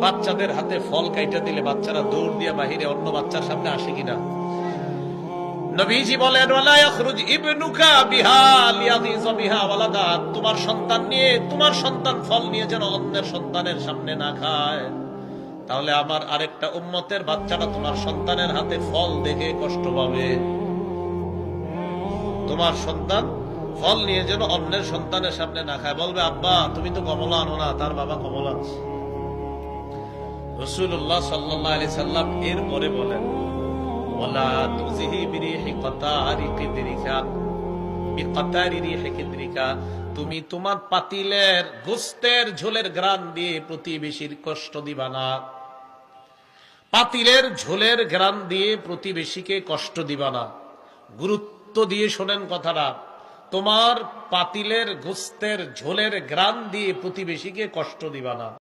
বাচ্চাদের হাতে ফল কাইটা দিলে বাচ্চারা দৌড় দিয়ে বাহিরে অন্য বাচ্চার সামনে আসে কিনা? নবীজি বলেন, ওয়ালা ইয়াখরুজ ইবনুকা বিহা লিয়াগিযা বিহা ওয়ালাদা, তোমার সন্তান নিয়ে, তোমার সন্তান ফল নিয়ে যেন অন্যের সন্তানের সামনে না খায়। তাহলে আমার আরেকটা উম্মতের বাচ্চারা তোমার সন্তানের হাতে ফল দেখে কষ্ট পাবে। তোমার সন্তান ফল নিয়ে যেন অন্যের সন্তানের সামনে না খায়, বলবে আব্বা তুমি তো কমলা আনো না, তার বাবা কমলা আনছে। রাসূলুল্লাহ সাল্লাল্লাহু আলাইহি সাল্লাম এরপরে বলেন, ওয়ালা তুযহি বিরিহি কাতারি কিদরিকা বিকাতারি রিহি কিদরিকা, তুমি তোমার পাতিলের গোশতের ঝোলের ঘ্রাণ দিয়ে প্রতিবেশীর কষ্ট দিবা না। পাতিলের ঝোলের ঘ্রাণ দিয়ে প্রতিবেশীকে কষ্ট দিবা না। গুরুত্ব দিয়ে শোনেন কথাটা, তোমার পাতিলের গোশতের ঝোলের ঘ্রাণ দিয়ে প্রতিবেশীকে কষ্ট দিবা না।